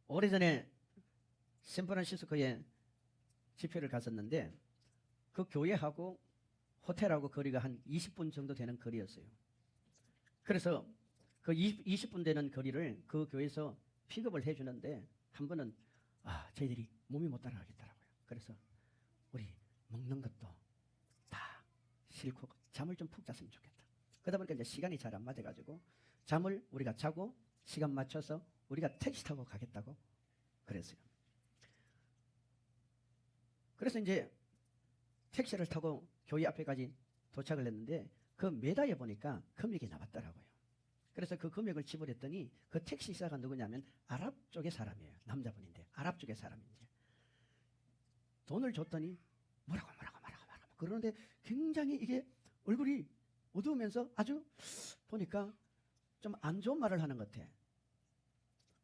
오래전에 샌프란시스코에 집회를 갔었는데 그 교회하고 호텔하고 거리가 한 20분 정도 되는 거리였어요. 그래서 그 20분 되는 거리를 그 교회에서 픽업을 해주는데 한 번은 저희들이 몸이 못 따라가겠더라고요. 그래서 우리 먹는 것도 다 싫고 잠을 좀 푹 잤으면 좋겠다. 그러다 보니까 이제 시간이 잘 안 맞아가지고 잠을 우리가 자고 시간 맞춰서 우리가 택시 타고 가겠다고 그랬어요. 그래서 이제 택시를 타고 교회 앞에까지 도착을 했는데 그 메다에 보니까 금액이 나왔더라고요. 그래서 그 금액을 지불했더니 그 택시기사가 누구냐면 아랍 쪽의 사람이에요. 남자분인데 아랍 쪽의 사람인데 돈을 줬더니 뭐라고 그러는데 굉장히 이게 얼굴이 어두우면서 아주 보니까 좀 안 좋은 말을 하는 것 같아.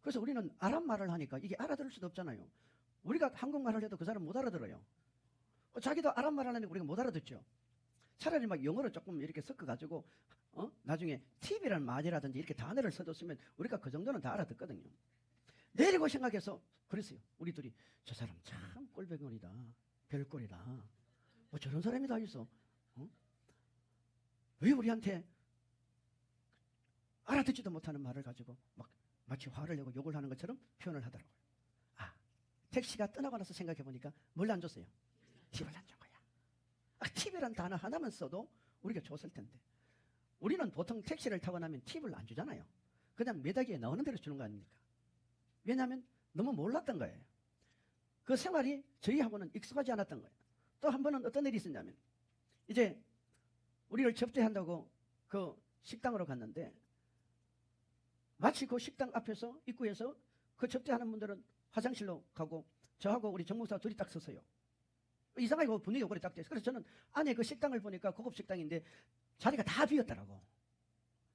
그래서 우리는 아랍 말을 하니까 이게 알아들을 수도 없잖아요. 우리가 한국말을 해도 그 사람 못 알아들어요. 자기도 아랍 말을 하니까 우리가 못 알아듣죠. 차라리 막 영어를 조금 이렇게 섞어가지고 나중에 팁이라는 말이라든지 이렇게 단어를 써줬으면 우리가 그 정도는 다 알아듣거든요. 내리고 생각해서 그랬어요. 우리 둘이 저 사람 참 꼴배기이다. 별꼴이다. 뭐 저런 사람이 다 있어. 왜 우리한테 알아듣지도 못하는 말을 가지고 막 마치 화를 내고 욕을 하는 것처럼 표현을 하더라고요. 택시가 떠나고 나서 생각해보니까 뭘 안 줬어요? 팁을 안 준 거야. 팁이란 단어 하나만 써도 우리가 줬을 텐데 우리는 보통 택시를 타고 나면 팁을 안 주잖아요. 그냥 매다기에 나오는 대로 주는 거 아닙니까? 왜냐하면 너무 몰랐던 거예요. 그 생활이 저희하고는 익숙하지 않았던 거예요. 또 한 번은 어떤 일이 있었냐면 이제 우리를 접대한다고 그 식당으로 갔는데 마치 그 식당 앞에서 입구에서 그 접대하는 분들은 화장실로 가고 저하고 우리 정목사 둘이 딱 섰어요. 이상하게 분위기가 그래 딱 됐어요. 그래서 저는 안에 그 식당을 보니까 고급 식당인데 자리가 다 비었더라고.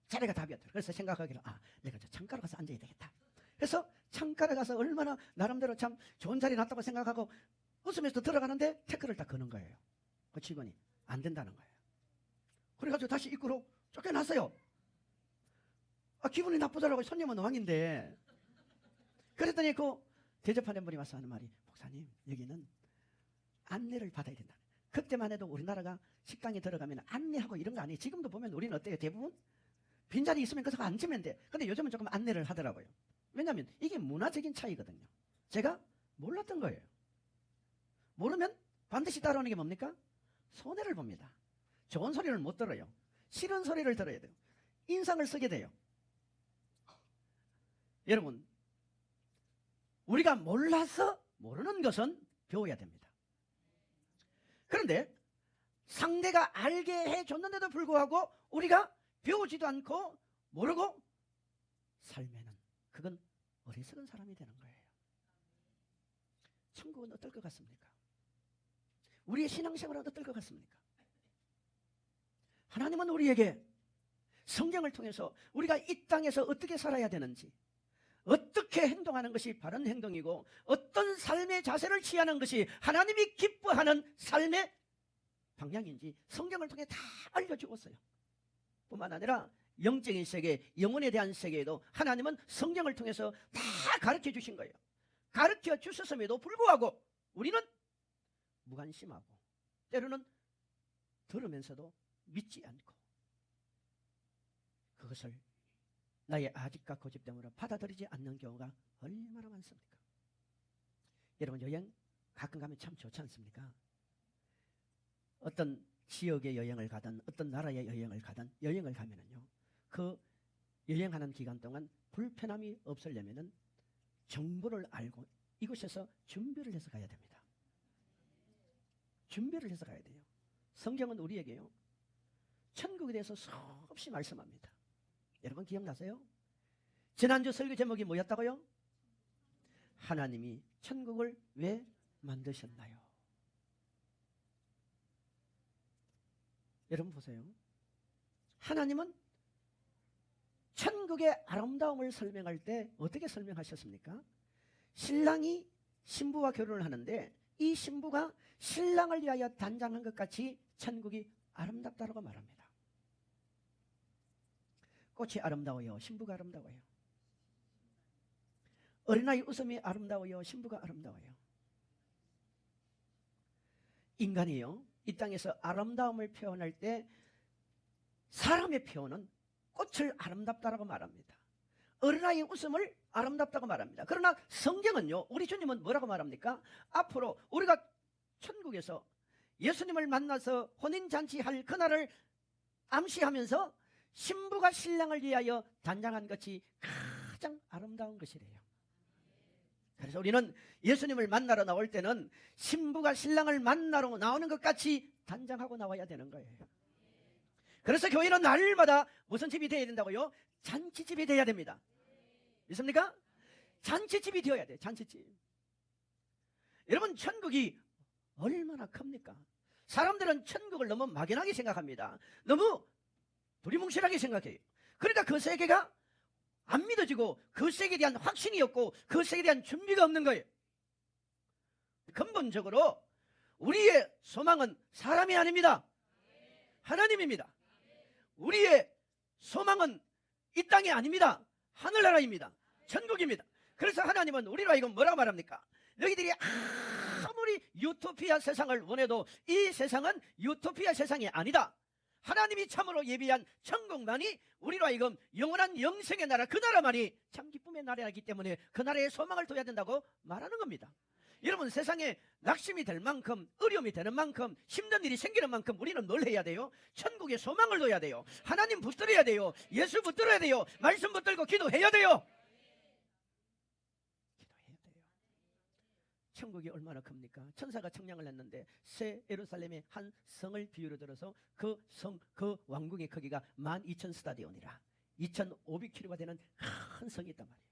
자리가 다 비었더라고. 그래서 생각하기를 내가 저 창가로 가서 앉아야 되겠다. 그래서 창가에 가서 얼마나 나름대로 참 좋은 자리 났다고 생각하고 웃으면서 들어가는데 태클을 딱 거는 거예요. 그 직원이 안 된다는 거예요. 그래가지고 다시 입구로 쫓겨났어요. 기분이 나쁘더라고요. 손님은 왕인데. 그랬더니 그 대접하는 분이 와서 하는 말이 목사님 여기는 안내를 받아야 된다. 그때만 해도 우리나라가 식당에 들어가면 안내하고 이런 거 아니에요. 지금도 보면 우리는 어때요? 대부분 빈자리 있으면 거기서 앉으면 돼. 근데 요즘은 조금 안내를 하더라고요. 왜냐하면 이게 문화적인 차이거든요. 제가 몰랐던 거예요. 모르면 반드시 따라오는 게 뭡니까? 손해를 봅니다. 좋은 소리를 못 들어요. 싫은 소리를 들어야 돼요. 인상을 쓰게 돼요. 여러분 우리가 몰라서 모르는 것은 배워야 됩니다. 그런데 상대가 알게 해줬는데도 불구하고 우리가 배우지도 않고 모르고 살면은 그건 어리석은 사람이 되는 거예요. 천국은 어떨 것 같습니까? 우리의 신앙생활은 어떨 것 같습니까? 하나님은 우리에게 성경을 통해서 우리가 이 땅에서 어떻게 살아야 되는지, 어떻게 행동하는 것이 바른 행동이고 어떤 삶의 자세를 취하는 것이 하나님이 기뻐하는 삶의 방향인지 성경을 통해 다 알려주었어요. 뿐만 아니라 영적인 세계, 영혼에 대한 세계에도 하나님은 성경을 통해서 다 가르쳐 주신 거예요. 가르쳐 주셨음에도 불구하고 우리는 무관심하고 때로는 들으면서도 믿지 않고 그것을 나의 아집과 고집 때문에 받아들이지 않는 경우가 얼마나 많습니까? 여러분 여행 가끔 가면 참 좋지 않습니까? 어떤 지역의 여행을 가든 어떤 나라의 여행을 가든 여행을 가면은요 그 여행하는 기간 동안 불편함이 없으려면은 정보를 알고 이곳에서 준비를 해서 가야 됩니다. 준비를 해서 가야 돼요. 성경은 우리에게요 천국에 대해서 수없이 말씀합니다. 여러분 기억나세요? 지난주 설교 제목이 뭐였다고요? 하나님이 천국을 왜 만드셨나요? 여러분 보세요. 하나님은 천국의 아름다움을 설명할 때 어떻게 설명하셨습니까? 신랑이 신부와 결혼을 하는데 이 신부가 신랑을 위하여 단장한 것 같이 천국이 아름답다고 말합니다. 꽃이 아름다워요? 신부가 아름다워요? 어린아이 웃음이 아름다워요? 신부가 아름다워요? 인간이요, 이 땅에서 아름다움을 표현할 때 사람의 표현은 꽃을 아름답다라고 말합니다. 어린아이의 웃음을 아름답다고 말합니다. 그러나 성경은요, 우리 주님은 뭐라고 말합니까? 앞으로 우리가 천국에서 예수님을 만나서 혼인잔치할 그날을 암시하면서 신부가 신랑을 위하여 단장한 것이 가장 아름다운 것이래요. 그래서 우리는 예수님을 만나러 나올 때는 신부가 신랑을 만나러 나오는 것 같이 단장하고 나와야 되는 거예요. 그래서 교회는 날마다 무슨 집이 되어야 된다고요? 잔치집이 되어야 됩니다. 믿습니까? 잔치집이 되어야 돼요. 잔치집. 여러분, 천국이 얼마나 큽니까? 사람들은 천국을 너무 막연하게 생각합니다. 너무 두리뭉실하게 생각해요. 그러니까 그 세계가 안 믿어지고 그 세계에 대한 확신이 없고 그 세계에 대한 준비가 없는 거예요. 근본적으로 우리의 소망은 사람이 아닙니다. 하나님입니다. 우리의 소망은 이 땅이 아닙니다. 하늘나라입니다. 천국입니다. 그래서 하나님은 우리로 하여금 뭐라고 말합니까? 너희들이 아무리 유토피아 세상을 원해도 이 세상은 유토피아 세상이 아니다. 하나님이 참으로 예비한 천국만이 우리로 하여금 영원한 영생의 나라, 그 나라만이 참 기쁨의 나라이기 때문에 그 나라에 소망을 둬야 된다고 말하는 겁니다. 여러분, 세상에 낙심이 될 만큼, 어려움이 되는 만큼, 힘든 일이 생기는 만큼 우리는 뭘 해야 돼요? 천국에 소망을 둬야 돼요. 하나님 붙들어야 돼요. 예수 붙들어야 돼요. 말씀 붙들고 기도해야 돼요. 기도해야 돼요. 천국이 얼마나 큽니까? 천사가 청량을 했는데 새 예루살렘의 한 성을 비유로 들어서 그 성, 그 왕궁의 크기가 12,000스타디온이라 2,500km가 되는 큰 성이 있단 말이에요.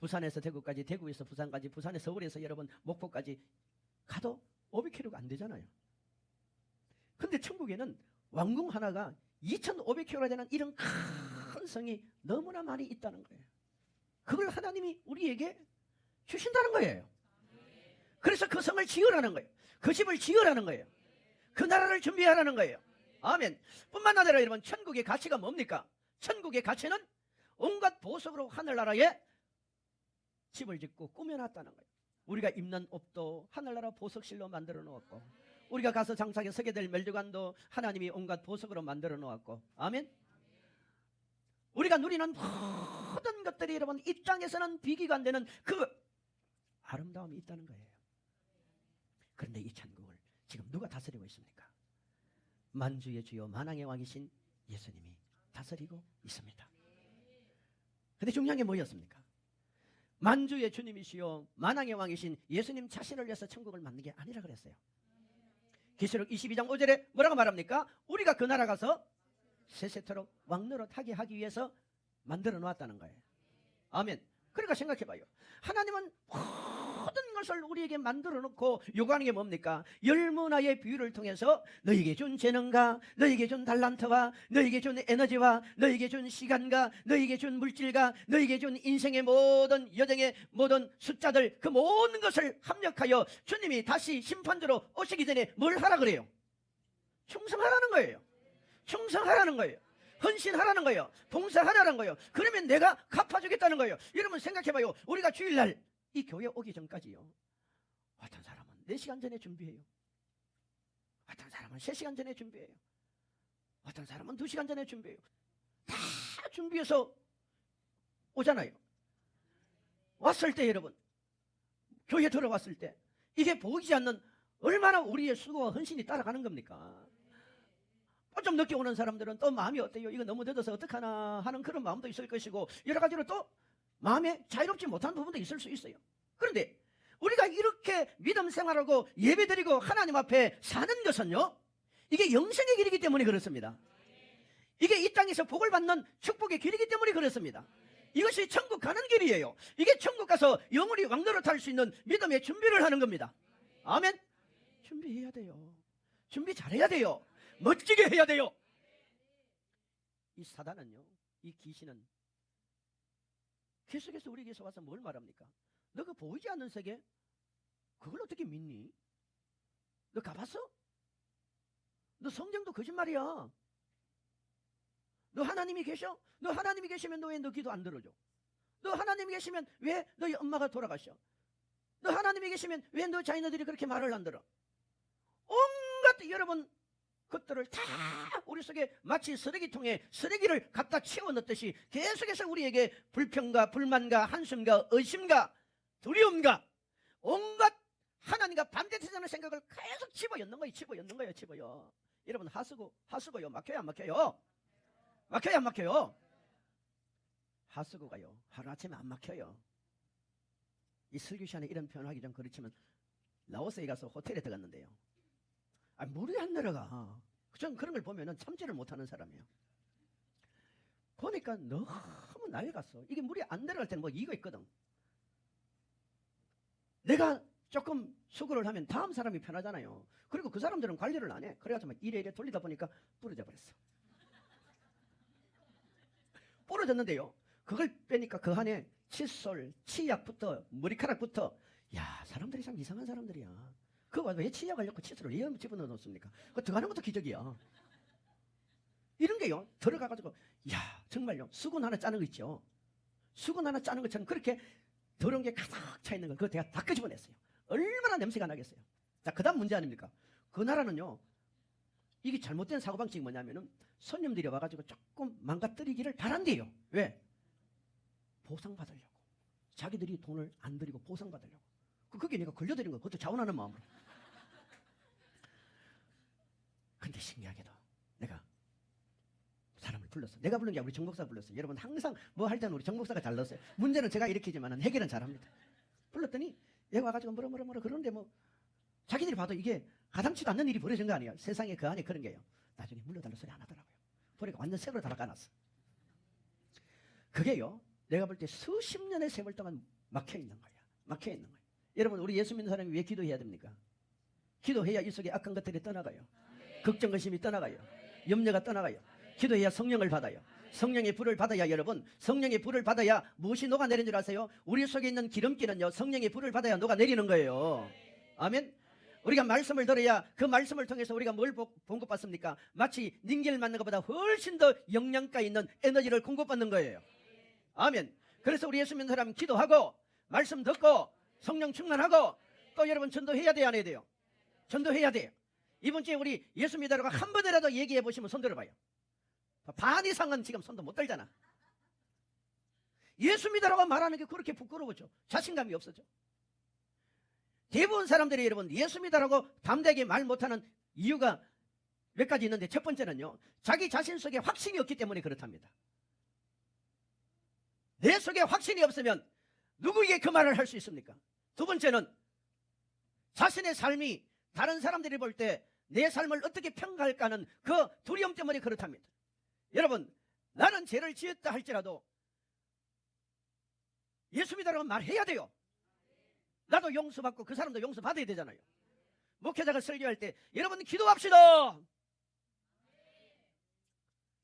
부산에서 대구까지, 대구에서 부산까지, 부산에서 서울에서 여러분 목포까지 가도 500km가 안 되잖아요. 근데 천국에는 왕궁 하나가 2,500km가 되는 이런 큰 성이 너무나 많이 있다는 거예요. 그걸 하나님이 우리에게 주신다는 거예요. 그래서 그 성을 지으라는 거예요. 그 집을 지으라는 거예요. 그 나라를 준비하라는 거예요. 아멘. 뿐만 아니라 여러분, 천국의 가치가 뭡니까? 천국의 가치는 온갖 보석으로 하늘나라에 집을 짓고 꾸며놨다는 거예요. 우리가 입는 옷도 하늘나라 보석실로 만들어 놓았고, 우리가 가서 장사하게 서게 될 멜주관도 하나님이 온갖 보석으로 만들어 놓았고, 아멘. 우리가 누리는 모든 것들이 여러분 이 땅에서는 비교가 안 되는 그 아름다움이 있다는 거예요. 그런데 이 천국을 지금 누가 다스리고 있습니까? 만주의 주요 만왕의 왕이신 예수님이 다스리고 있습니다. 근데 중요한 게 뭐였습니까? 만주의 주님이시요 만왕의 왕이신 예수님 자신을 위해서 천국을 만든 게 아니라 그랬어요. 계시록 22장 5절에 뭐라고 말합니까? 우리가 그 나라 가서 세세토록 왕노릇하게 하기 위해서 만들어 놓았다는 거예요. 아멘. 그러니까 생각해봐요. 하나님은 모든 것을 우리에게 만들어 놓고 요구하는 게 뭡니까? 열문화의 비유를 통해서 너에게 준 재능과 너에게 준 달란트와 너에게 준 에너지와 너에게 준 시간과 너에게 준 물질과 너에게 준 인생의 모든 여정의 모든 숫자들, 그 모든 것을 합력하여 주님이 다시 심판대로 오시기 전에 뭘 하라 그래요? 충성하라는 거예요. 충성하라는 거예요. 헌신하라는 거예요. 봉사하라는 거예요. 그러면 내가 갚아주겠다는 거예요. 여러분 생각해봐요. 우리가 주일날 이 교회 오기 전까지요, 어떤 사람은 4시간 전에 준비해요. 어떤 사람은 3시간 전에 준비해요. 어떤 사람은 2시간 전에 준비해요. 다 준비해서 오잖아요. 왔을 때 여러분, 교회 들어왔을 때 이게 보이지 않는 얼마나 우리의 수고와 헌신이 따라가는 겁니까? 좀 늦게 오는 사람들은 또 마음이 어때요? 이거 너무 늦어서 어떡하나 하는 그런 마음도 있을 것이고, 여러 가지로 또 마음에 자유롭지 못한 부분도 있을 수 있어요. 그런데 우리가 이렇게 믿음 생활하고 예배드리고 하나님 앞에 사는 것은요, 이게 영생의 길이기 때문에 그렇습니다. 이게 이 땅에서 복을 받는 축복의 길이기 때문에 그렇습니다. 이것이 천국 가는 길이에요. 이게 천국 가서 영원히 왕노릇할 수 있는 믿음의 준비를 하는 겁니다. 아멘. 준비해야 돼요. 준비 잘해야 돼요. 멋지게 해야 돼요. 이 사단은요, 이 귀신은 계속해서 우리에게서 와서 뭘 말합니까? 너 그 보이지 않는 세계, 그걸 어떻게 믿니? 너 가봤어? 너 성경도 거짓말이야. 너 하나님이 계셔? 너 하나님이 계시면 너 왜 너 기도 안 들어줘? 너 하나님이 계시면 왜 너희 엄마가 돌아가셔? 너 하나님이 계시면 왜 너 자녀들이 그렇게 말을 안 들어? 온갖 여러분 것들을 다 우리 속에 마치 쓰레기통에 쓰레기를 갖다 치워 넣듯이 계속해서 우리에게 불평과 불만과 한숨과 의심과 두려움과 온갖 하나님과 반대되는 생각을 계속 집어넣는 거예요. 집어넣는 거예요. 집어요. 여러분 하수고요. 막혀요 안 막혀요? 막혀요 안 막혀요? 하수구가요 하루아침에 안 막혀요. 이 설교 시간에 이런 표현하기 좀 그렇지만 라오스에 가서 호텔에 들어갔는데요. 물이 안 내려가. 전 그런 걸 보면은 참지를 못하는 사람이에요. 보니까 너무 낡았어. 이게 물이 안 내려갈 때는 뭐 이유가 있거든. 내가 조금 수고를 하면 다음 사람이 편하잖아요. 그리고 그 사람들은 관리를 안 해. 그래가지고 이래 돌리다 보니까 부러져 버렸어. 부러졌는데요. 그걸 빼니까 그 안에 칫솔, 치약부터 머리카락부터 야 사람들이 참 이상한 사람들이야. 그거 왜 치약을 넣고 칫솔을 왜 집어넣어 놓습니까? 그거 들어가는 것도 기적이야. 이런 게요 들어가가지고 야 정말요 수건 하나 짜는 거 있죠. 수건 하나 짜는 것처럼 그렇게 더러운 게 가득 차 있는 걸 그거 제가 다 끄집어냈어요. 얼마나 냄새가 나겠어요. 자 그 다음 문제 아닙니까? 그 나라는요 이게 잘못된 사고방식이 뭐냐면은 손님들이 와가지고 조금 망가뜨리기를 바란대요. 왜? 보상받으려고. 자기들이 돈을 안 들이고 보상받으려고. 그게 내가 걸려드린 거 그것도 자원하는 마음으로. 근데 신기하게도 내가 사람을 불렀어. 내가 부른 게 아니라 우리 정 목사가 불렀어요. 여러분 항상 뭐 할 때는 우리 정 목사가 잘 넣었어요. 문제는 제가 일으키지만 해결은 잘합니다. 불렀더니 얘가 와가지고 뭐라 그러는데 뭐 자기들이 봐도 이게 가당치도 않는 일이 벌어진 거 아니에요. 세상에 그 안에 그런 게요. 나중에 물러달라 소리 안 하더라고요. 보니까 완전 새로 다 깎아놨어. 그게요 내가 볼 때 수십 년의 세월 동안 막혀있는 거야. 막혀있는 거야. 여러분 우리 예수 믿는 사람이 왜 기도해야 됩니까? 기도해야 이 속에 악한 것들이 떠나가요. 걱정 근심이 떠나가요. 염려가 떠나가요. 기도해야 성령을 받아요. 성령의 불을 받아야 여러분 성령의 불을 받아야 무엇이 녹아내리는 줄 아세요? 우리 속에 있는 기름기는요 성령의 불을 받아야 녹아내리는 거예요. 아멘. 우리가 말씀을 들어야 그 말씀을 통해서 우리가 뭘 공급받습니까? 마치 닌겔 맞는 것보다 훨씬 더 영양가 있는 에너지를 공급받는 거예요. 아멘. 그래서 우리 예수 믿는 사람은 기도하고 말씀 듣고 성령 충만하고 또 여러분 전도해야 돼요 안 해야 돼요? 전도해야 돼요. 이번 주에 우리 예수 믿으라고 한 번이라도 얘기해 보시면 손 들어봐요. 반 이상은 지금 손도 못 들잖아. 예수 믿으라고 말하는 게 그렇게 부끄러워져. 자신감이 없어져. 대부분 사람들이 여러분 예수 믿으라고 담대하게 말 못하는 이유가 몇 가지 있는데 첫 번째는요 자기 자신 속에 확신이 없기 때문에 그렇답니다. 내 속에 확신이 없으면 누구에게 그 말을 할 수 있습니까? 두 번째는 자신의 삶이 다른 사람들이 볼 때 내 삶을 어떻게 평가할까 하는 그 두려움 때문에 그렇답니다. 여러분 나는 죄를 지었다 할지라도 예수 믿으라고 말해야 돼요. 나도 용서받고 그 사람도 용서받아야 되잖아요. 목회자가 설교할 때 여러분 기도합시다.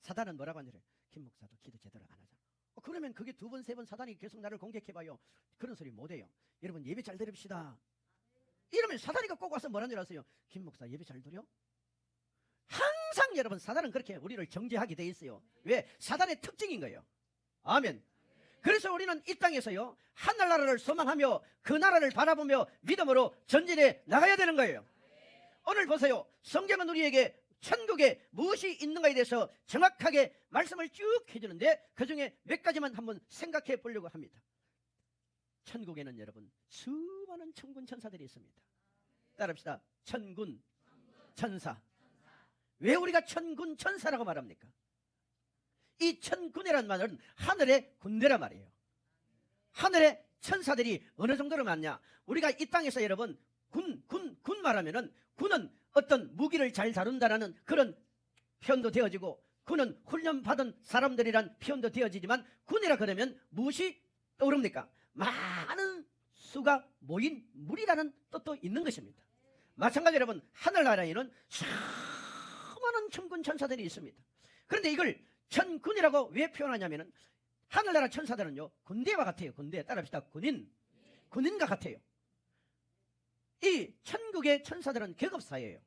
사단은 뭐라고 하냐? 김 목사도 기도 제대로 안 하잖아. 그러면 그게 두 번, 세 번 사단이 계속 나를 공격해봐요. 그런 소리 못해요. 여러분 예배 잘 드립시다. 이러면 사단이가 꼭 와서 뭐라는 줄 아세요? 김 목사 예배 잘 드려? 항상 여러분 사단은 그렇게 우리를 정죄하게 돼 있어요. 왜? 사단의 특징인 거예요. 아멘. 그래서 우리는 이 땅에서요 하늘나라를 소망하며 그 나라를 바라보며 믿음으로 전진해 나가야 되는 거예요. 오늘 보세요. 성경은 우리에게 천국에 무엇이 있는가에 대해서 정확하게 말씀을 쭉 해주는데 그 중에 몇 가지만 한번 생각해 보려고 합니다. 천국에는 여러분 수많은 천군 천사들이 있습니다. 따라합시다. 천군 천사. 왜 우리가 천군 천사라고 말합니까? 이 천군이라는 말은 하늘의 군대란 말이에요. 하늘의 천사들이 어느 정도로 많냐? 우리가 이 땅에서 여러분 군 말하면은 군은 어떤 무기를 잘 다룬다라는 그런 표현도 되어지고 군은 훈련받은 사람들이란 표현도 되어지지만 군이라 그러면 무엇이 떠오릅니까? 많은 수가 모인 무리라는 뜻도 있는 것입니다. 마찬가지로 여러분 하늘나라에는 수많은 천군 천사들이 있습니다. 그런데 이걸 천군이라고 왜 표현하냐면은 하늘나라 천사들은요 군대와 같아요. 군대. 따라합시다. 군인과 같아요. 이 천국의 천사들은 계급사예요.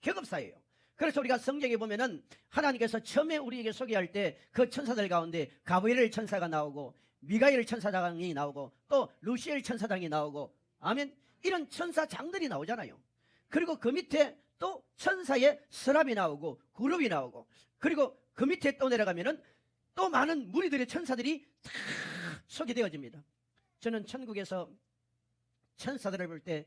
계급사예요. 그래서 우리가 성경에 보면은 하나님께서 처음에 우리에게 소개할 때 그 천사들 가운데 가브리엘 천사가 나오고 미가엘 천사장이 나오고 또 루시엘 천사장이 나오고 아멘. 이런 천사장들이 나오잖아요. 그리고 그 밑에 또 천사의 서랍이 나오고 그룹이 나오고 그리고 그 밑에 또 내려가면은 또 많은 무리들의 천사들이 다 소개되어집니다. 저는 천국에서 천사들을 볼 때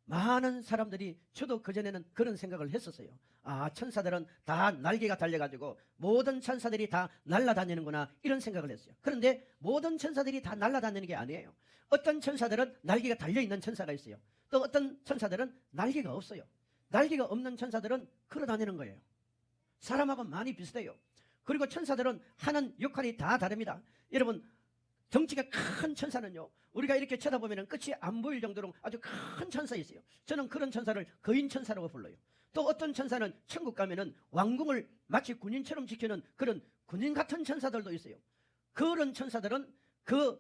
많은 사람들이 저도 그전에는 그런 생각을 했었어요. 아, 천사들은 다 날개가 달려가지고 모든 천사들이 다 날아다니는구나 이런 생각을 했어요. 그런데 모든 천사들이 다 날아다니는 게 아니에요. 어떤 천사들은 날개가 달려있는 천사가 있어요. 또 어떤 천사들은 날개가 없어요. 날개가 없는 천사들은 걸어다니는 거예요. 사람하고 많이 비슷해요. 그리고 천사들은 하는 역할이 다 다릅니다. 여러분, 덩치가 큰 천사는요, 우리가 이렇게 쳐다보면 끝이 안 보일 정도로 아주 큰 천사 있어요. 저는 그런 천사를 거인천사라고 불러요. 또 어떤 천사는 천국 가면은 왕궁을 마치 군인처럼 지키는 그런 군인 같은 천사들도 있어요. 그런 천사들은 그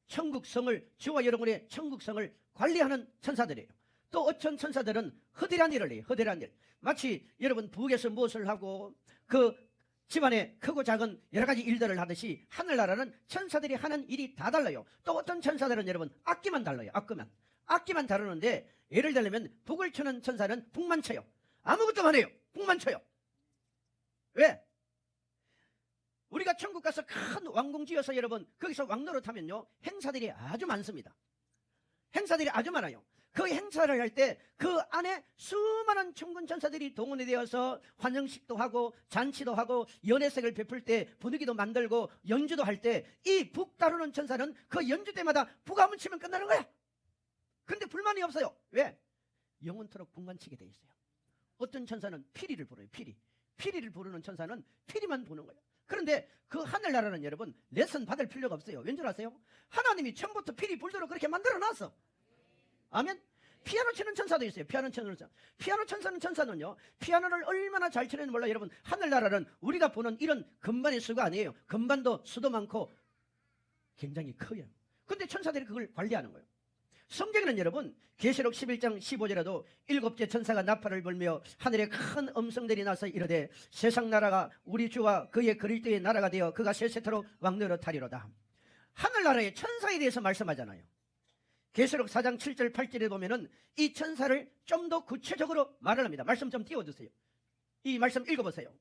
천국성을, 저와 여러분의 천국성을 관리하는 천사들이에요. 또 어떤 천사들은 허대란 일을 해요. 허대란 일. 마치 여러분 부엌에서 무엇을 하고 그 집안에 크고 작은 여러 가지 일들을 하듯이 하늘나라는 천사들이 하는 일이 다 달라요. 또 어떤 천사들은 여러분 악기만 달라요. 악기만 다루는데 예를 들면 북을 쳐는 천사는 북만 쳐요. 아무것도 안 해요. 북만 쳐요. 왜? 우리가 천국 가서 큰 왕궁 지어서 여러분 거기서 왕노릇하면요 행사들이 아주 많습니다. 행사들이 아주 많아요. 그 행사를 할 때 그 안에 수많은 천군 천사들이 동원이 되어서 환영식도 하고 잔치도 하고 연회색을 베풀 때 분위기도 만들고 연주도 할 때 이 북 다루는 천사는 그 연주 때마다 북 한번 치면 끝나는 거야. 근데 불만이 없어요. 왜? 영원토록 북만 치게 돼 있어요. 어떤 천사는 피리를 불어요. 피리를 부르는 천사는 피리만 부는 거예요. 그런데 그 하늘나라는 여러분 레슨 받을 필요가 없어요. 왠 줄 아세요? 하나님이 처음부터 피리 불도록 그렇게 만들어놨어. 아멘. 피아노 치는 천사도 있어요. 피아노 치는 천사는요 피아노를 얼마나 잘 치는지 몰라요. 여러분 하늘나라는 우리가 보는 이런 건반의 수가 아니에요. 건반도 수도 많고 굉장히 커요. 근데 천사들이 그걸 관리하는 거예요. 성경에는 여러분 계시록 11장 15절에도 7째 천사가 나팔을 불며 하늘에 큰 음성들이 나서 이르되 세상 나라가 우리 주와 그의 그리스도의 나라가 되어 그가 세세토록 왕노릇하리로다. 하늘나라의 천사에 대해서 말씀하잖아요. 계시록 4장 7절 8절에 보면은 이 천사를 좀 더 구체적으로 말을 합니다. 말씀 좀 띄워주세요. 이 말씀 읽어보세요.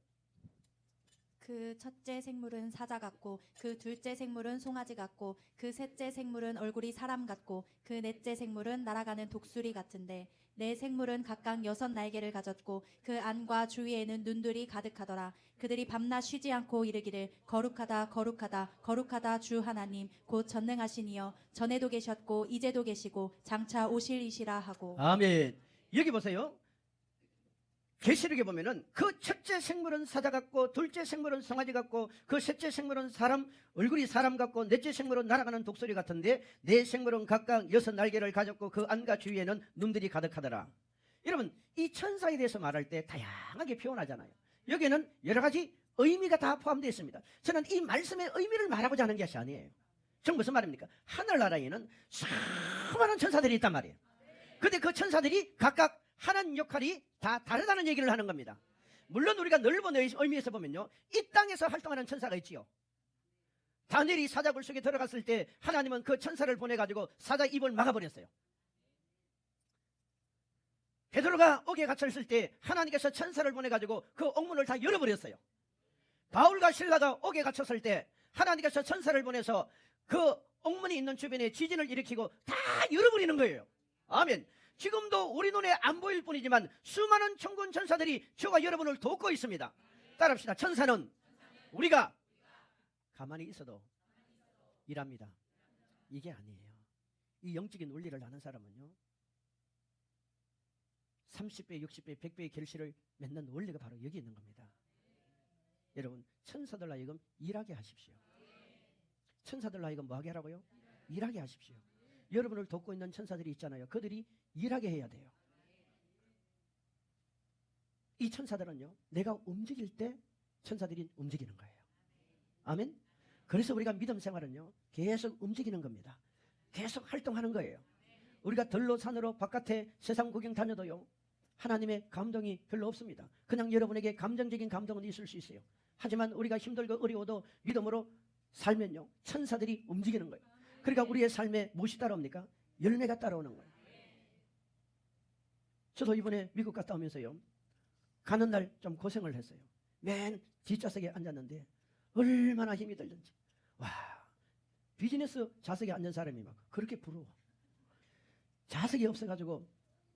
그 첫째 생물은 사자 같고 그 둘째 생물은 송아지 같고 그 셋째 생물은 얼굴이 사람 같고 그 넷째 생물은 날아가는 독수리 같은데 네 생물은 각각 6 날개를 가졌고 그 안과 주위에는 눈들이 가득하더라. 그들이 밤낮 쉬지 않고 이르기를 거룩하다 거룩하다 거룩하다 주 하나님 곧 전능하시니여 전에도 계셨고 이제도 계시고 장차 오실 이시라 하고. 아멘. 여기 보세요. 계시록에 보면은 그 첫째 생물은 사자 같고 둘째 생물은 송아지 같고 그 셋째 생물은 사람 얼굴이 사람 같고 넷째 생물은 날아가는 독수리 같은데 네 생물은 각각 6 날개를 가졌고 그 안과 주위에는 눈들이 가득하더라. 여러분 이 천사에 대해서 말할 때 다양하게 표현하잖아요. 여기에는 여러 가지 의미가 다 포함되어 있습니다. 저는 이 말씀의 의미를 말하고자 하는 것이 아니에요. 전 무슨 말입니까? 하늘나라에는 수많은 천사들이 있단 말이에요. 근데 그 천사들이 각각 하는 역할이 다 다르다는 얘기를 하는 겁니다. 물론 우리가 넓은 의미에서 보면요 이 땅에서 활동하는 천사가 있지요. 다니엘이 사자굴 속에 들어갔을 때 하나님은 그 천사를 보내가지고 사자 입을 막아버렸어요. 베드로가 옥에 갇혔을 때 하나님께서 천사를 보내가지고 그 옥문을 다 열어버렸어요. 바울과 실라가 옥에 갇혔을 때 하나님께서 천사를 보내서 그 옥문이 있는 주변에 지진을 일으키고 다 열어버리는 거예요. 아멘. 지금도 우리 눈에 안 보일 뿐이지만 수많은 천군 천사들이 저와 여러분을 돕고 있습니다. 따라합시다. 천사는 우리가 가만히 있어도 일합니다. 이게 아니에요. 이 영적인 원리를 아는 사람은요 30배, 60배, 100배의 결실을 맺는 원리가 바로 여기 있는 겁니다. 여러분 천사들 하여금 일하게 하십시오. 천사들 하여금 뭐하게 하라고요? 일하게 하십시오. 여러분을 돕고 있는 천사들이 있잖아요. 그들이 일하게 해야 돼요. 이 천사들은요 내가 움직일 때 천사들이 움직이는 거예요. 아멘. 그래서 우리가 믿음 생활은요 계속 움직이는 겁니다. 계속 활동하는 거예요. 우리가 들로 산으로 바깥에 세상 구경 다녀도요 하나님의 감동이 별로 없습니다. 그냥 여러분에게 감정적인 감동은 있을 수 있어요. 하지만 우리가 힘들고 어려워도 믿음으로 살면요 천사들이 움직이는 거예요. 그러니까 우리의 삶에 무엇이 따라옵니까? 열매가 따라오는 거예요. 저도 이번에 미국 갔다 오면서요 가는 날 좀 고생을 했어요. 맨 뒷좌석에 앉았는데 얼마나 힘이 들던지. 와, 비즈니스 좌석에 앉은 사람이 막 그렇게 부러워. 좌석이 없어가지고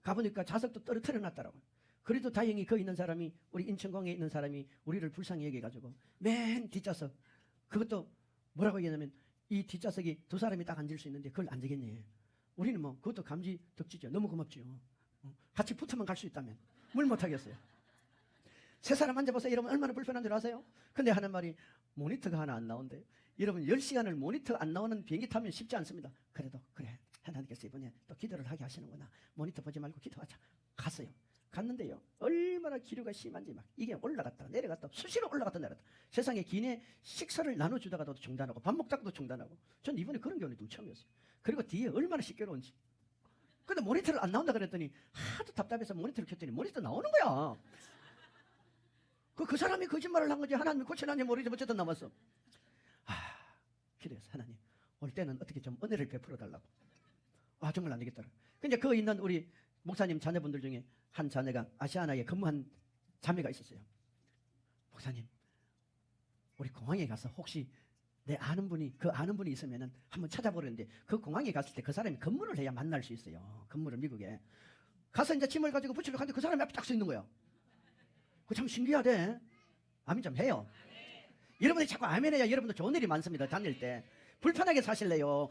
가보니까 좌석도 떨어뜨려 놨더라고요. 그래도 다행히 거기 있는 사람이, 우리 인천공에 있는 사람이 우리를 불쌍히 여겨가지고 맨 뒷좌석, 그것도 뭐라고 얘기하냐면 이 뒷좌석이 두 사람이 딱 앉을 수 있는데 그걸 안 되겠네. 우리는 뭐 그것도 감지 덕지죠. 너무 고맙죠. 같이 붙으면 갈 수 있다면 뭘 못하겠어요. 세 사람 앉아보세요. 여러분 얼마나 불편한 줄 아세요? 근데 하는 말이 모니터가 하나 안 나온대요. 여러분 10시간을 모니터 안 나오는 비행기 타면 쉽지 않습니다. 그래도 그래 하나님께서 이번에 또 기도를 하게 하시는구나. 모니터 보지 말고 기도하자. 갔어요. 갔는데요 얼마나 기류가 심한지 막 이게 올라갔다 내려갔다 수시로 올라갔다 내려갔다. 세상에 기내 식사를 나눠주다가도 중단하고 밥 먹다가도 중단하고. 전 이번에 그런 경우는 좀 처음이었어요. 그리고 뒤에 얼마나 시끄러운지. 근데 모니터를 안 나온다 그랬더니 하도 답답해서 모니터를 켰더니 모니터 나오는 거야. 그 사람이 거짓말을 한 건지 하나님이 고치는지 모르지만 어쨌든 남았어. 기도해서 하나님 올 때는 어떻게 좀 은혜를 베풀어 달라고. 정말 안 되겠더라. 근데 그 있는 우리 목사님 자녀분들 중에 한 자녀가 아시아나에 근무한 자매가 있었어요. 목사님 우리 공항에 가서 혹시 내 아는 분이 있으면은 한번 찾아보려는데 그 공항에 갔을 때 그 사람이 근무를 해야 만날 수 있어요. 근무를 미국에 가서 이제 짐을 가지고 붙이려고 하는데 그 사람이 앞에 딱 서 있는 거예요. 그거 참 신기하대. 아멘 좀 해요. 여러분이 자꾸 아멘 해야 여러분도 좋은 일이 많습니다. 다닐 때 불편하게 사실래요?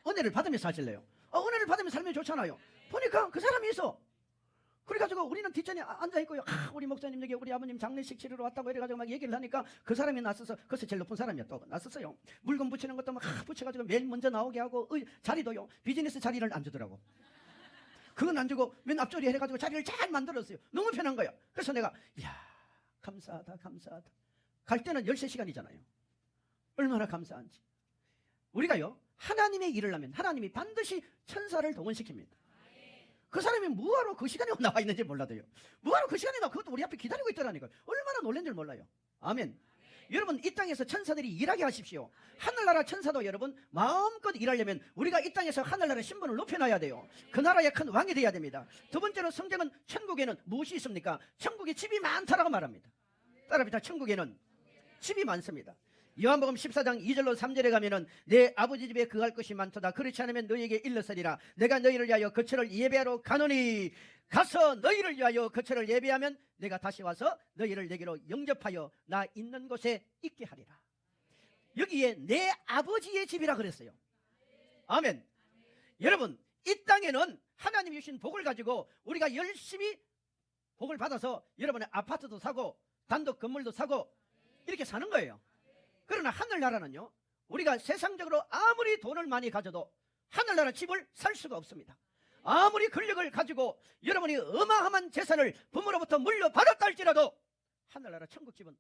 은혜를 받으면서 사실래요? 은혜를 받으면 살면 좋잖아요. 보니까 그 사람이 있어. 그래가지고 우리는 뒷전에 앉아있고요. 우리 목사님 여기 우리 아버님 장례식 치르러 왔다고 이래가지고 막 얘기를 하니까 그 사람이 나서서, 그것이 제일 높은 사람이었다고 나섰어요. 물건 붙이는 것도 막 붙여가지고 맨 먼저 나오게 하고 자리도요 비즈니스 자리를 안 주더라고. 그건 안 주고 맨 앞자리에 해가지고 자리를 잘 만들었어요. 너무 편한 거야. 그래서 내가 이야 감사하다 감사하다. 갈 때는 13시간이잖아요. 얼마나 감사한지. 우리가요 하나님의 일을 하면 하나님이 반드시 천사를 동원시킵니다. 그 사람이 뭐하러 그 시간에 나와 있는지 몰라도요. 뭐하러 그 시간에 나와 그것도 우리 앞에 기다리고 있더라니까요. 얼마나 놀란 줄 몰라요. 아멘. 여러분 이 땅에서 천사들이 일하게 하십시오. 하늘나라 천사도 여러분 마음껏 일하려면 우리가 이 땅에서 하늘나라 신분을 높여놔야 돼요. 그 나라의 큰 왕이 돼야 됩니다. 두 번째로 성경은 천국에는 무엇이 있습니까? 천국에 집이 많다라고 말합니다. 따라합니다. 천국에는 집이 많습니다. 요한복음 14장 2절로 3절에 가면은 내 아버지 집에 거할 것이 많도다. 그렇지 않으면 너희에게 일렀으리라. 내가 너희를 위하여 거처를 예배하러 가노니 가서 너희를 위하여 거처를 예배하면 내가 다시 와서 너희를 내게로 영접하여 나 있는 곳에 있게 하리라. 여기에 내 아버지의 집이라 그랬어요. 아멘. 여러분 이 땅에는 하나님이 주신 복을 가지고 우리가 열심히 복을 받아서 여러분의 아파트도 사고 단독 건물도 사고 이렇게 사는 거예요. 그러나 하늘나라는요 우리가 세상적으로 아무리 돈을 많이 가져도 하늘나라 집을 살 수가 없습니다. 아무리 권력을 가지고 여러분이 어마어마한 재산을 부모로부터 물려받았다 할지라도 하늘나라 천국집은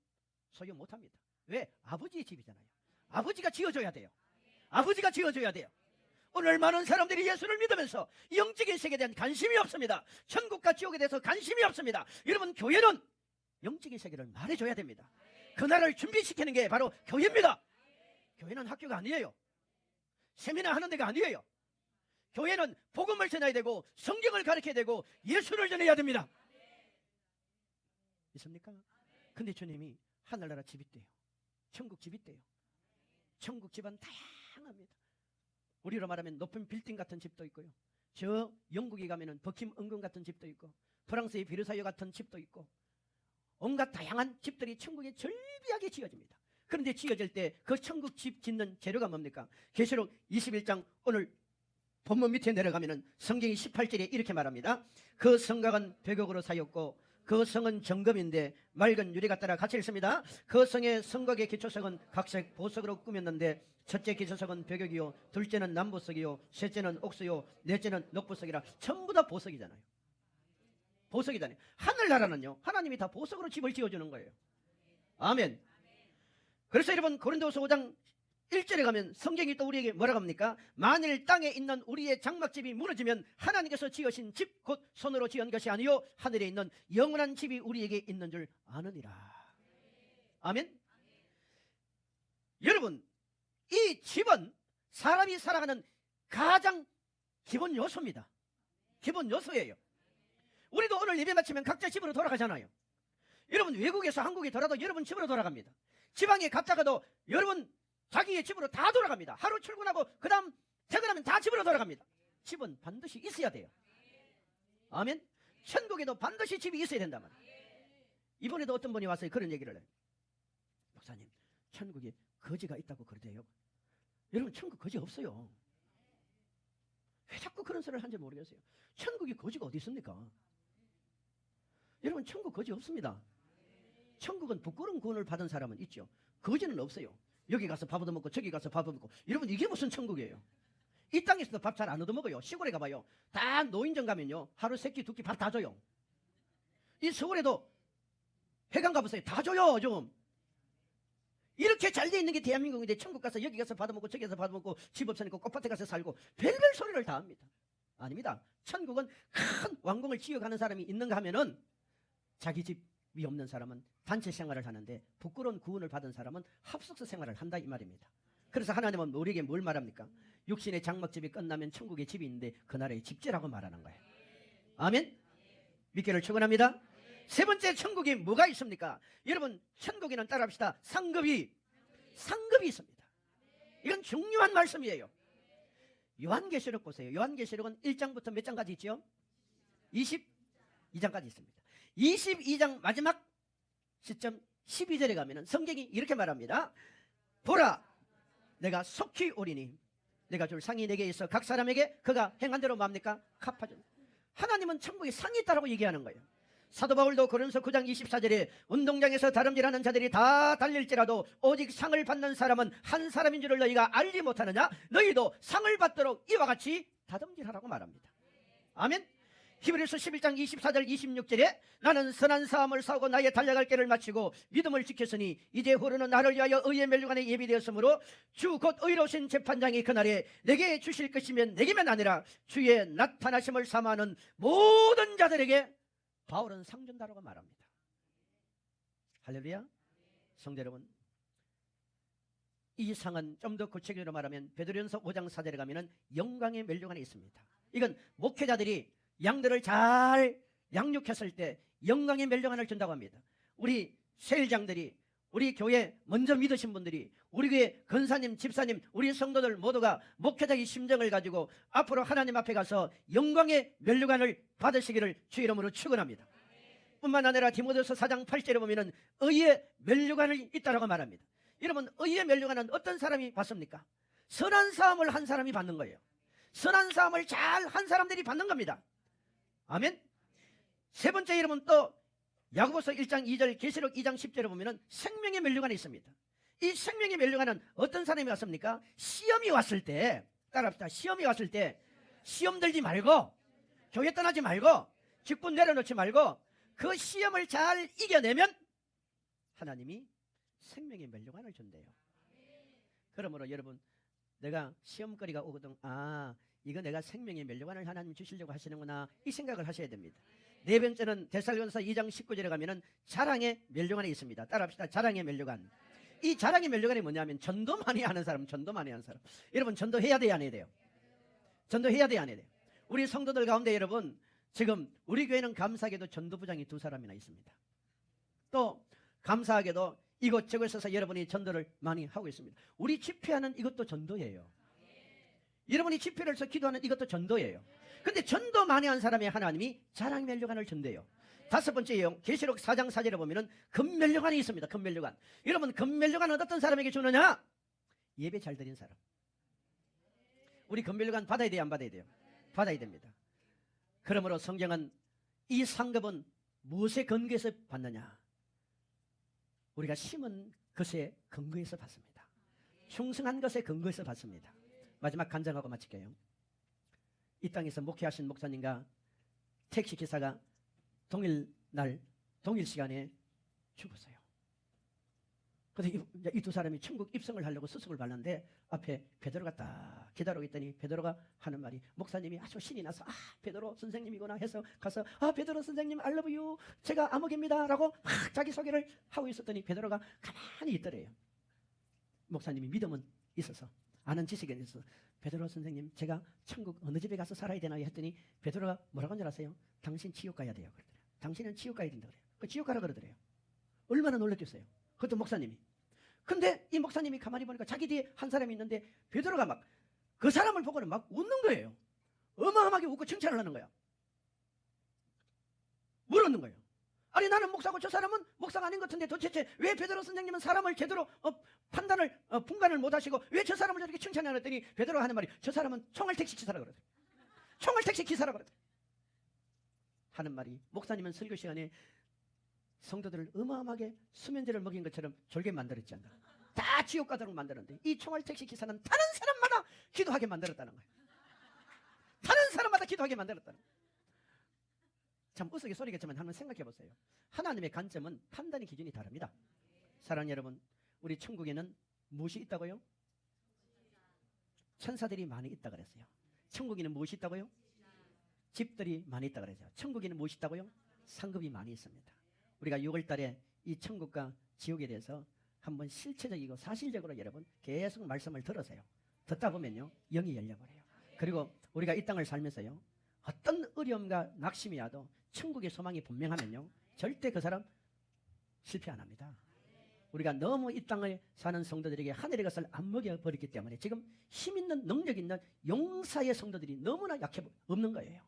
소유 못합니다. 왜? 아버지의 집이잖아요. 아버지가 지어줘야 돼요. 아버지가 지어줘야 돼요. 오늘 많은 사람들이 예수를 믿으면서 영적인 세계에 대한 관심이 없습니다. 천국과 지옥에 대해서 관심이 없습니다. 여러분 교회는 영적인 세계를 말해줘야 됩니다. 그 나라를 준비시키는 게 바로 교회입니다. 교회는 학교가 아니에요. 세미나 하는 데가 아니에요. 교회는 복음을 전해야 되고 성경을 가르쳐야 되고 예수를 전해야 됩니다. 있습니까? 근데 주님이 하늘나라 집 있대요. 천국 집 있대요. 천국 집은 다양합니다. 우리로 말하면 높은 빌딩 같은 집도 있고요. 저 영국에 가면은 버킴 은근 같은 집도 있고 프랑스의 비르사유 같은 집도 있고 온갖 다양한 집들이 천국에 절비하게 지어집니다. 그런데 지어질 때 그 천국 집 짓는 재료가 뭡니까? 계시록 21장 오늘 본문 밑에 내려가면은 성경이 18절에 이렇게 말합니다. 그 성곽은 벽옥으로 사였고 그 성은 정금인데 맑은 유리가 따라 같이 있습니다. 그 성의 성곽의 기초석은 각색 보석으로 꾸몄는데 첫째 기초석은 벽옥이요 둘째는 남보석이요 셋째는 옥수요 넷째는 녹보석이라 전부 다 보석이잖아요. 보석이잖아요. 하늘나라는요 하나님이 다 보석으로 집을 지어주는 거예요. 아멘. 그래서 여러분 고린도후서 5장 1절에 가면 성경이 또 우리에게 뭐라고 합니까? 만일 땅에 있는 우리의 장막집이 무너지면 하나님께서 지으신 집 곧 손으로 지은 것이 아니요 하늘에 있는 영원한 집이 우리에게 있는 줄 아느니라. 아멘. 여러분 이 집은 사람이 살아가는 가장 기본 요소입니다. 기본 요소예요. 우리도 오늘 예배 마치면 각자 집으로 돌아가잖아요. 여러분 외국에서 한국에 돌아도 여러분 집으로 돌아갑니다. 지방에 갔다가도 여러분 자기의 집으로 다 돌아갑니다. 하루 출근하고 그 다음 퇴근하면 다 집으로 돌아갑니다. 집은 반드시 있어야 돼요. 아멘. 천국에도 반드시 집이 있어야 된단 말이에요. 이번에도 어떤 분이 와서 그런 얘기를 해요. 목사님, 천국에 거지가 있다고 그러대요. 여러분 천국 거지 없어요. 왜 자꾸 그런 소리를 하는지 모르겠어요. 천국에 거지가 어디 있습니까? 여러분 천국 거지 없습니다. 천국은 부끄러운 구원을 받은 사람은 있죠. 거지는 없어요. 여기 가서 밥 얻어먹고 저기 가서 밥 얻어먹고. 여러분 이게 무슨 천국이에요? 이 땅에서도 밥 잘 안 얻어먹어요. 시골에 가봐요. 다 노인정 가면요 하루 세 끼 두 끼 밥 다 줘요. 이 서울에도 해관 가보세요. 다 줘요 좀. 이렇게 잘 돼 있는 게 대한민국인데 천국 가서 여기 가서 받아먹고 저기 가서 받아먹고 집 없으니까 꽃밭에 가서 살고 별별 소리를 다 합니다. 아닙니다. 천국은 큰 왕궁을 지어가는 사람이 있는가 하면은 자기 집이 없는 사람은 단체 생활을 하는데 부끄러운 구원을 받은 사람은 합숙소 생활을 한다 이 말입니다. 그래서 하나님은 우리에게 뭘 말합니까? 육신의 장막집이 끝나면 천국에 집이 있는데 그 나라의 집제라고 말하는 거예요. 아멘. 믿기를 축원합니다. 세 번째 천국이 뭐가 있습니까? 여러분 천국에는 따라합시다. 상급이 있습니다. 이건 중요한 말씀이에요. 요한계시록 보세요. 요한계시록은 1장부터 몇 장까지 있죠? 22장까지 있습니다. 22장 마지막 시점 12절에 가면은 성경이 이렇게 말합니다. 보라, 내가 속히 오리니 내가 줄 상이 내게 있어 각 사람에게 그가 행한 대로 뭡니까? 갚아준다. 하나님은 천국에 상이 있다라고 얘기하는 거예요. 사도 바울도 고린도서 9장 24절에 운동장에서 다름질하는 자들이 다 달릴지라도 오직 상을 받는 사람은 한 사람인 줄을 너희가 알지 못하느냐? 너희도 상을 받도록 이와 같이 다름질하라고 말합니다. 아멘. 히브리서 11장 24절 26절에 나는 선한 싸움을 싸우고 나의 달려갈 길을 마치고 믿음을 지켰으니 이제 후로는 나를 위하여 의의 멸류관에 예비되었으므로 주 곧 의로우신 재판장이 그날에 내게 주실 것이면 내게만 아니라 주의 나타나심을 사모하는 모든 자들에게 바울은 상 준다라고 말합니다. 할렐루야. 성도 여러분, 이 상은 좀 더 구체적으로 말하면 베드로전서 5장 4절에 가면은 영광의 멸류관에 있습니다. 이건 목회자들이 양들을 잘 양육했을 때 영광의 멸류관을 준다고 합니다. 우리 세일장들이 우리 교회 먼저 믿으신 분들이 우리 교회 권사님, 집사님, 우리 성도들 모두가 목회자의 심정을 가지고 앞으로 하나님 앞에 가서 영광의 멸류관을 받으시기를 주 이름으로 축원합니다. 뿐만 아니라 디모데후서 4장 8절에 보면은 의의 멸류관을 있다라고 말합니다. 여러분 의의 멸류관은 어떤 사람이 받습니까? 선한 싸움을 한 사람이 받는 거예요. 선한 싸움을 잘 한 사람들이 받는 겁니다. 아멘. 세 번째 여러분 또 야고보서 1장 2절 계시록 2장 10절에 보면은 생명의 멸류관이 있습니다. 이 생명의 멸류관은 어떤 사람이 왔습니까? 시험이 왔을 때 따라합시다. 시험이 왔을 때 시험 들지 말고 교회 떠나지 말고 직분 내려놓지 말고 그 시험을 잘 이겨내면 하나님이 생명의 멸류관을 준대요. 그러므로 여러분 내가 시험거리가 오거든 이거 내가 생명의 멸류관을 하나님 주시려고 하시는구나 이 생각을 하셔야 됩니다. 네 번째는 데살로니가서 2장 19절에 가면은 자랑의 멸류관이 있습니다. 따라합시다. 자랑의 멸류관. 이 자랑의 멸류관이 뭐냐면 전도 많이 하는 사람, 전도 많이 하는 사람. 여러분 전도해야 돼요, 안 해야 돼요? 전도해야 돼요, 안 해야 돼요? 우리 성도들 가운데 여러분 지금 우리 교회는 감사하게도 전도부장이 2사람이나 있습니다. 또 감사하게도 이곳저곳에 있어서 여러분이 전도를 많이 하고 있습니다. 우리 집회하는 이것도 전도예요. 여러분이 집회를 해서 기도하는 이것도 전도예요. 근데 전도 많이 한 사람의 하나님이 자랑 멸류관을 준대요. 다섯 번째요. 계시록 4장 4절에 보면은 금멸류관이 있습니다. 금멸류관. 여러분 금멸류관은 어떤 사람에게 주느냐? 예배 잘 드린 사람. 우리 금멸류관 받아야 돼요, 안 받아야 돼요? 받아야 됩니다. 그러므로 성경은 이 상급은 무엇에 근거해서 받느냐? 우리가 심은 것에 근거해서 받습니다. 충성한 것에 근거해서 받습니다. 마지막 간증하고 마칠게요. 이 땅에서 목회하신 목사님과 택시 기사가 동일 시간에 죽었어요. 그런데 이 두 사람이 천국 입성을 하려고 수석을 밟는데 앞에 베드로가 딱 기다리고 있더니 베드로가 하는 말이 목사님이 아주 신이 나서 베드로 선생님이구나 해서 가서 베드로 선생님 I love you 제가 아무개입니다 라고 막 자기소개를 하고 있었더니 베드로가 가만히 있더래요. 목사님이 믿음은 있어서 아는 지식이 있어서 베드로 선생님 제가 천국 어느 집에 가서 살아야 되나요? 했더니 베드로가 뭐라고 한 줄 아세요? 당신 지옥 가야 돼요. 그러더래요. 당신은 지옥 가야 된다 그래요. 그 지옥 가라 그러더래요. 얼마나 놀랐겠어요. 그것도 목사님이. 근데 이 목사님이 가만히 보니까 자기 뒤에 한 사람이 있는데 베드로가 막 그 사람을 보고는 막 웃는 거예요. 어마어마하게 웃고 칭찬을 하는 거야. 물었는 거예요. 아니 나는 목사고 저 사람은 목사가 아닌 것 같은데 도대체 왜 베드로 선생님은 사람을 제대로 판단을 분간을 못 하시고 왜 저 사람을 저렇게 칭찬을 했더니 베드로가 하는 말이 저 사람은 총알택시 기사라 그러더래. 총알택시 기사라 그러더래. 하는 말이 목사님은 설교 시간에 성도들을 어마어마하게 수면제를 먹인 것처럼 졸게 만들었지 않나. 다 지옥 가도록 만들었는데 이 총알택시 기사는 타는 사람마다 기도하게 만들었다는 거예요. 타는 사람마다 기도하게 만들었다는 거예요. 참 우스갯소리겠지만 한번 생각해 보세요. 하나님의 관점은 판단의 기준이 다릅니다. 사랑하는 여러분, 우리 천국에는 무엇이 있다고요? 천사들이 많이 있다 그랬어요. 천국에는 무엇이 있다고요? 집들이 많이 있다 그랬어요. 천국에는 무엇이 있다고요? 상급이 많이 있습니다. 우리가 6월 달에 이 천국과 지옥에 대해서 한번 실체적이고 사실적으로 여러분 계속 말씀을 들으세요. 듣다 보면요 영이 열려버려요. 그리고 우리가 이 땅을 살면서요 어떤 어려움과 낙심이 와도 천국의 소망이 분명하면요 절대 그 사람 실패 안 합니다. 우리가 너무 이 땅을 사는 성도들에게 하늘의 것을 안 먹여버렸기 때문에 지금 힘 있는 능력 있는 용사의 성도들이 너무나 약해 없는 거예요.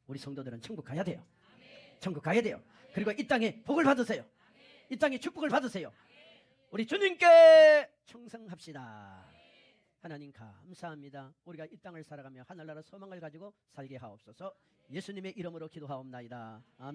우리 성도들은 천국 가야 돼요. 천국 가야 돼요. 그리고 이 땅에 복을 받으세요. 이 땅에 축복을 받으세요. 우리 주님께 충성합시다. 하나님 감사합니다. 우리가 이 땅을 살아가며 하늘나라 소망을 가지고 살게 하옵소서. 예수님의 이름으로 기도하옵나이다. 아멘.